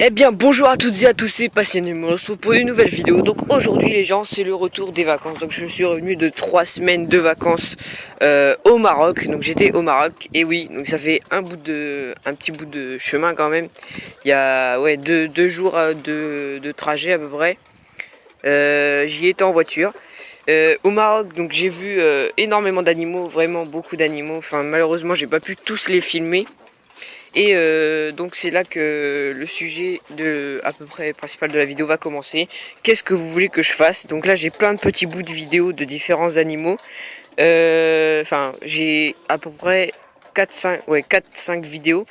Eh bien bonjour à toutes et à tous, c'est Passionnés, on se retrouve pour une nouvelle vidéo. Donc aujourd'hui les gens, c'est le retour des vacances. Donc je suis revenu de 3 semaines de vacances au Maroc. Donc j'étais au Maroc et oui, donc ça fait un petit bout de chemin quand même. Il y a deux jours de trajet à peu près. J'y étais en voiture. Au Maroc, donc j'ai vu énormément d'animaux, vraiment beaucoup d'animaux. Enfin malheureusement j'ai pas pu tous les filmer. Et donc c'est là que le sujet à peu près principal de la vidéo va commencer. Qu'est-ce que vous voulez que je fasse? Donc là j'ai plein de petits bouts de vidéos de différents animaux. Enfin j'ai à peu près 4-5 vidéos.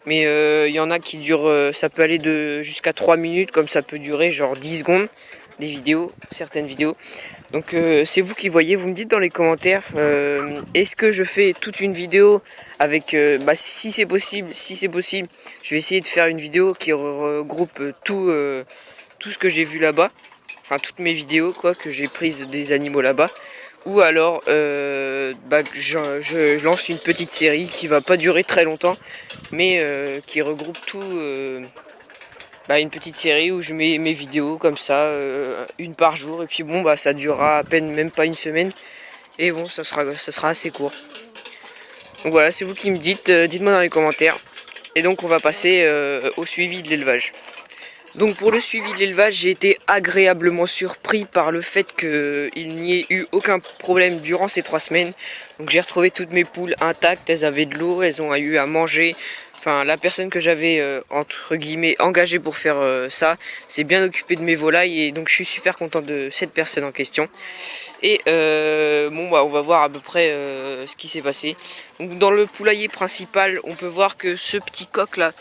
Mais il y en a qui durent, ça peut aller jusqu'à 3 minutes, comme ça peut durer genre 10 secondes, des vidéos, certaines vidéos. Donc c'est vous qui voyez, vous me dites dans les commentaires, est-ce que je fais toute une vidéo avec, si c'est possible, je vais essayer de faire une vidéo qui regroupe tout ce que j'ai vu là-bas, enfin toutes mes vidéos quoi, que j'ai prises des animaux là-bas. Ou alors je lance une petite série qui va pas durer très longtemps, mais qui regroupe tout, une petite série où je mets mes vidéos comme ça, une par jour, et puis bon ça durera à peine même pas une semaine, et bon ça sera assez court. Donc voilà, c'est vous qui me dites, dites-moi dans les commentaires. Et donc on va passer au suivi de l'élevage. Donc pour le suivi de l'élevage, j'ai été agréablement surpris par le fait qu'il n'y ait eu aucun problème durant ces 3 semaines. Donc j'ai retrouvé toutes mes poules intactes, elles avaient de l'eau, elles ont eu à manger. Enfin, la personne que j'avais entre guillemets engagée pour faire ça s'est bien occupée de mes volailles, et donc je suis super content de cette personne en question. Et on va voir à peu près ce qui s'est passé. Donc dans le poulailler principal, on peut voir que ce petit coq là,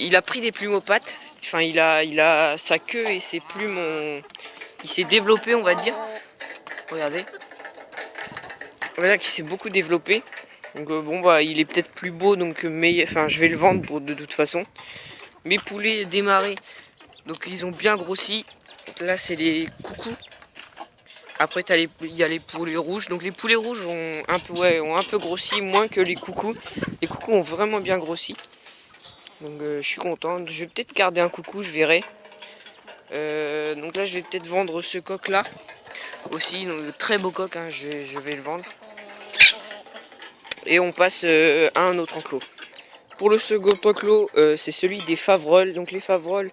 il a pris des plumes aux pattes. Enfin, il a sa queue et ses plumes il s'est développé, on va dire. Regardez. On va dire qu'il s'est beaucoup développé. Donc il est peut-être plus beau, donc je vais le vendre de toute façon. Mes poulets démarrés, donc ils ont bien grossi. Là c'est les coucous. Après il y a les poulets rouges. Donc les poulets rouges ont un peu grossi, moins que les coucous. Les coucous ont vraiment bien grossi. Donc je suis content. Je vais peut-être garder un coucou, je verrai. Donc là je vais peut-être vendre ce coq là aussi. Donc, très beau coq, hein, je vais le vendre. Et on passe à un autre enclos. Pour le second enclos, c'est celui des favroles. Donc les favroles,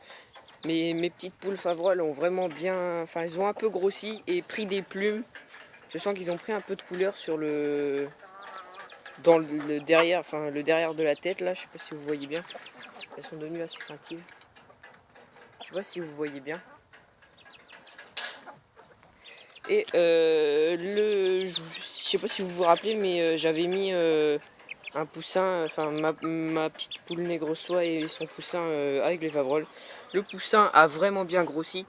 mes petites poules favroles ont vraiment bien, enfin elles ont un peu grossi et pris des plumes. Je sens qu'ils ont pris un peu de couleur dans le derrière, enfin le derrière de la tête là. Je sais pas si vous voyez bien. Elles sont devenues assez craintives. Je sais pas si vous voyez bien. Et je sais pas si vous vous rappelez, mais j'avais mis un poussin, enfin ma petite poule nègre soie et son poussin avec les favroles. Le poussin a vraiment bien grossi.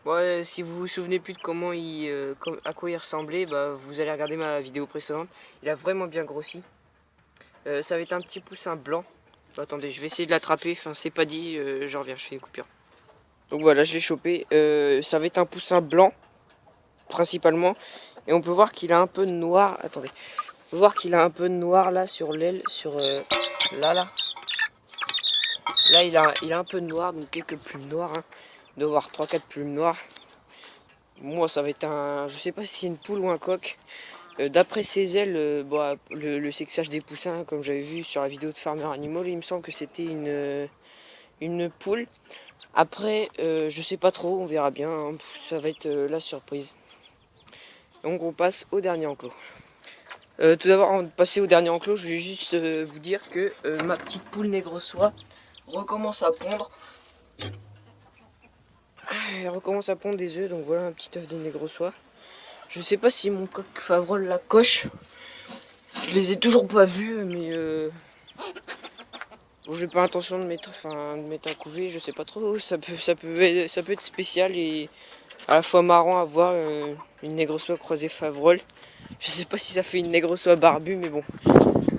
Ouais, si vous vous souvenez plus de à quoi il ressemblait, vous allez regarder ma vidéo précédente. Il a vraiment bien grossi. Ça va être un petit poussin blanc. Attendez, je vais essayer de l'attraper. Enfin, c'est pas dit. Je reviens, je fais une coupure. Donc voilà, je l'ai chopé. Ça va être un poussin blanc principalement. Et on peut voir qu'il a un peu de noir. Attendez. On peut voir qu'il a un peu de noir là sur l'aile, là. Là, il a un peu de noir, donc quelques plumes noires. Hein. Il doit avoir 3-4 plumes noires. Moi, ça va être je sais pas si c'est une poule ou un coq. D'après ses ailes, le sexage des poussins, comme j'avais vu sur la vidéo de Farmer Animal, il me semble que c'était une poule. Après, je sais pas trop, on verra bien. Hein. Ça va être la surprise. Donc on passe au dernier enclos. Tout d'abord, avant de passer au dernier enclos, je vais juste vous dire que ma petite poule nègre soie recommence à pondre. Elle recommence à pondre des œufs, donc voilà un petit œuf de nègre soie. Je sais pas si mon coq favrol la coche. Je les ai toujours pas vus, mais bon, j'ai pas intention de mettre un couver, je sais pas trop. Ça peut être spécial et à la fois marrant à voir une nègre soie croisée favrol. Je sais pas si ça fait une nègre soie barbue, mais bon,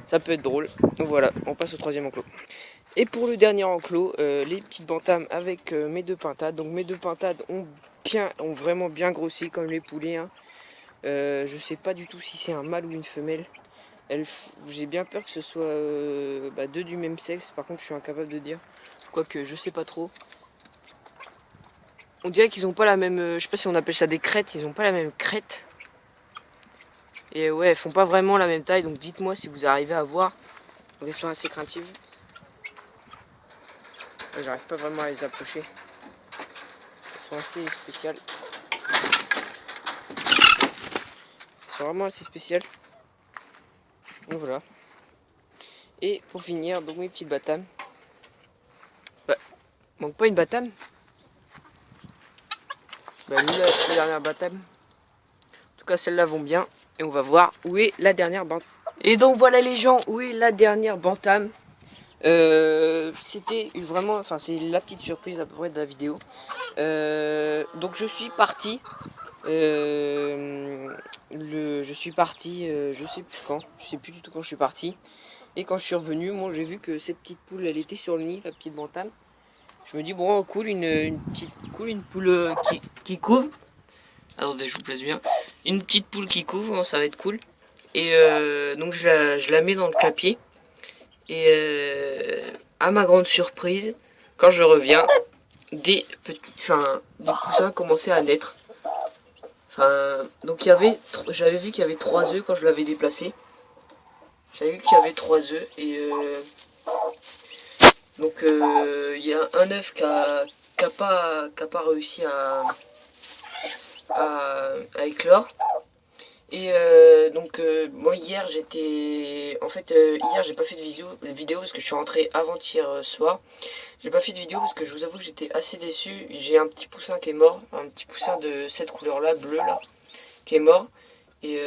ça peut être drôle. Donc voilà, on passe au troisième enclos. Et pour le dernier enclos, les petites bantams avec mes deux pintades. Donc mes deux pintades ont vraiment bien grossi comme les poulets. Hein. Je sais pas du tout si c'est un mâle ou une femelle. J'ai bien peur que ce soit deux du même sexe. Par contre, je suis incapable de dire. Quoique, je sais pas trop. On dirait qu'ils ont pas la même... je sais pas si on appelle ça des crêtes. Ils ont pas la même crête. Et ouais, elles font pas vraiment la même taille. Donc dites-moi si vous arrivez à voir. Donc elles sont assez craintives. J'arrive pas vraiment à les approcher. Elles sont assez spéciales. Elles sont vraiment assez spéciales. Donc voilà. Et pour finir, donc mes petites batames. Bah, manque pas une batame. Bah nous la dernière batame. En tout cas celles-là vont bien. Et on va voir où est la dernière bantame. Et donc voilà les gens, où est la dernière bantame. C'était vraiment, enfin c'est la petite surprise à peu près de la vidéo. Donc je suis parti. Je suis parti, je sais plus quand, je sais plus du tout quand je suis parti. Et quand je suis revenu, moi j'ai vu que cette petite poule, elle était sur le nid, la petite bantame. Je me dis bon cool, une poule qui couve. Attendez, je vous place bien. Une petite poule qui couvre, hein, ça va être cool. Et donc je la mets dans le clapier. Et à ma grande surprise, quand je reviens, des poussins commençaient à naître. Donc j'avais vu qu'il y avait 3 œufs quand je l'avais déplacé. J'avais vu qu'il y avait 3 œufs et donc il y a un œuf qui a pas réussi à éclore. Et moi hier hier j'ai pas fait de vidéo parce que je suis rentré avant-hier soir. J'ai pas fait de vidéo parce que je vous avoue que j'étais assez déçu. J'ai un petit poussin qui est mort, un petit poussin de cette couleur là, bleu là, qui est mort. Et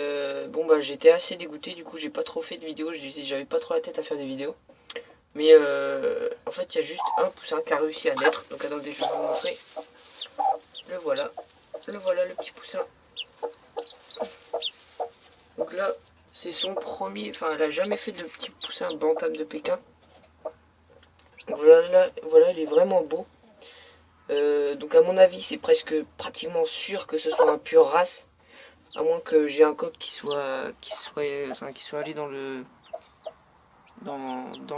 j'étais assez dégoûté, du coup j'ai pas trop fait de vidéos, j'avais pas trop la tête à faire des vidéos. Mais en fait il y a juste un poussin qui a réussi à naître. Donc attendez, je vais vous montrer. Le voilà le petit poussin. Donc là, c'est son premier, enfin elle a jamais fait de petit poussin bantam de Pékin. Voilà, il est vraiment beau. Donc à mon avis, c'est pratiquement sûr que ce soit un pur race. À moins que j'ai un coq qui soit allé dans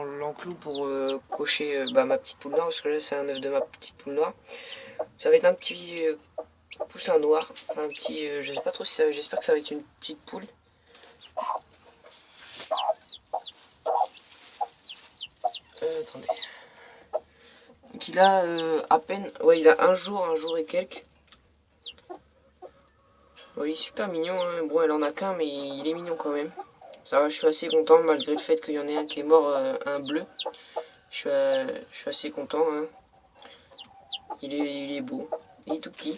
l'enclos pour cocher ma petite poule noire. Parce que là, c'est un œuf de ma petite poule noire. Ça va être un petit poussin noir. Enfin, un petit, je sais pas trop si ça, j'espère que ça va être une petite poule. Attendez. Donc il a à peine, ouais, il a un jour et quelques. Bon, il est super mignon, hein. Bon, elle en a qu'un, mais il est mignon quand même. Ça va, je suis assez content, malgré le fait qu'il y en ait un qui est mort, un bleu. Je suis assez content, hein. Il est beau, il est tout petit.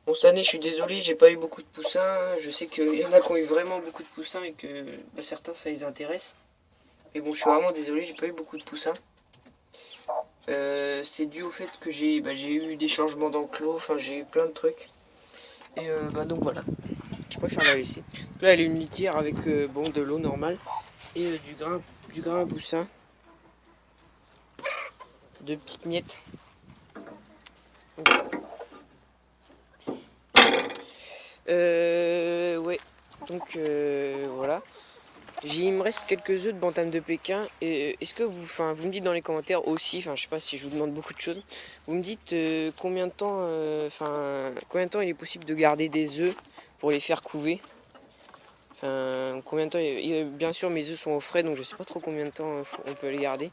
Bon, cette année, je suis désolé, j'ai pas eu beaucoup de poussins. Je sais qu'il y en a qui ont eu vraiment beaucoup de poussins et que certains, ça les intéresse. Mais bon, je suis vraiment désolé, j'ai pas eu beaucoup de poussins. C'est dû au fait que j'ai eu des changements d'enclos, enfin j'ai eu plein de trucs. Et donc voilà, je préfère la laisser. Là elle est une litière avec de l'eau normale et du grain à poussin, de petites miettes. Ouais, donc voilà. Il me reste quelques œufs de bantam de Pékin. Et est-ce que vous me dites dans les commentaires aussi, je sais pas si je vous demande beaucoup de choses. Vous me dites combien de temps il est possible de garder des œufs pour les faire couver. Combien de temps. Bien sûr, mes œufs sont au frais, donc je sais pas trop combien de temps on peut les garder.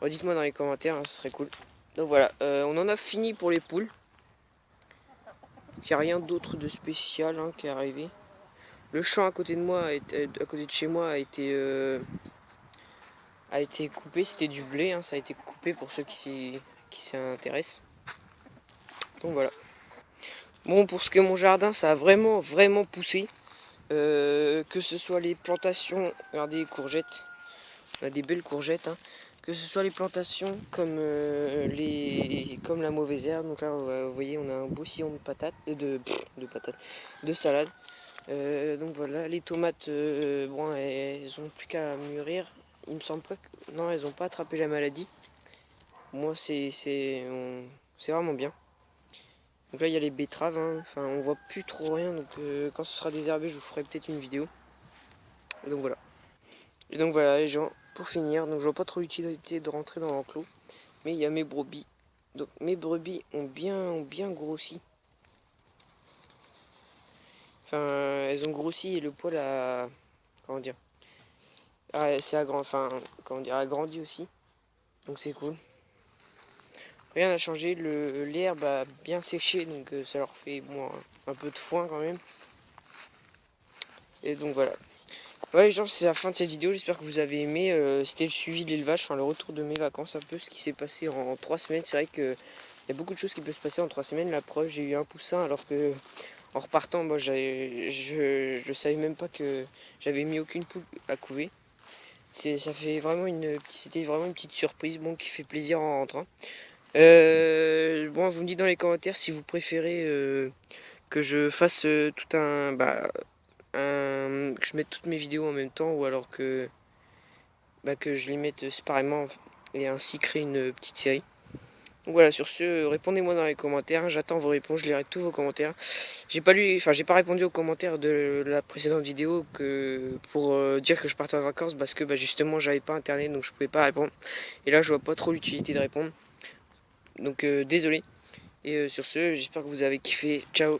Dites-moi dans les commentaires, hein, ce serait cool. Donc voilà, on en a fini pour les poules. Il n'y a rien d'autre de spécial qui est arrivé. Le champ à côté de chez moi a été coupé, c'était du blé, hein, ça a été coupé pour ceux qui s'y intéressent. Donc voilà. Bon, pour ce qui est mon jardin, ça a vraiment poussé. Que ce soit les plantations, regardez les courgettes, des belles courgettes, hein. Que ce soit les plantations comme la mauvaise herbe. Donc là, vous voyez, on a un beau sillon de patates, de salade. Donc voilà, les tomates, elles ont plus qu'à mûrir. Il me semble pas que... Non, elles ont pas attrapé la maladie. Moi, c'est vraiment bien. Donc là il y a les betteraves, hein. Enfin on voit plus trop rien, donc quand ce sera désherbé je vous ferai peut-être une vidéo. Et donc voilà. Et donc voilà les gens, pour finir, donc je vois pas trop l'utilité de rentrer dans l'enclos, mais il y a mes brebis. Donc mes brebis ont bien grossi. Enfin elles ont grossi et le poil a, comment dire, c'est enfin comment dire, agrandi aussi. Donc c'est cool. Rien n'a changé, l'herbe a bien séché, donc ça leur fait bon, un peu de foin quand même. Et donc voilà. Ouais les gens, c'est la fin de cette vidéo, j'espère que vous avez aimé. C'était le suivi de l'élevage, enfin le retour de mes vacances, un peu ce qui s'est passé en 3 semaines. C'est vrai qu'il y a beaucoup de choses qui peuvent se passer en 3 semaines. La preuve, j'ai eu un poussin alors que en repartant, moi, je savais même pas que j'avais mis aucune poule à couver. Ça fait vraiment c'était vraiment une petite surprise, bon, qui fait plaisir en rentrant. Bon, vous me dites dans les commentaires si vous préférez que je fasse tout que je mette toutes mes vidéos en même temps ou alors que je les mette séparément et ainsi créer une petite série. Donc voilà, sur ce, répondez-moi dans les commentaires, j'attends vos réponses, je lirai tous vos commentaires. J'ai pas répondu aux commentaires de la précédente vidéo pour dire que je partais en vacances parce que justement j'avais pas internet donc je pouvais pas répondre. Et là je vois pas trop l'utilité de répondre. Donc désolé. Et sur ce, j'espère que vous avez kiffé. Ciao.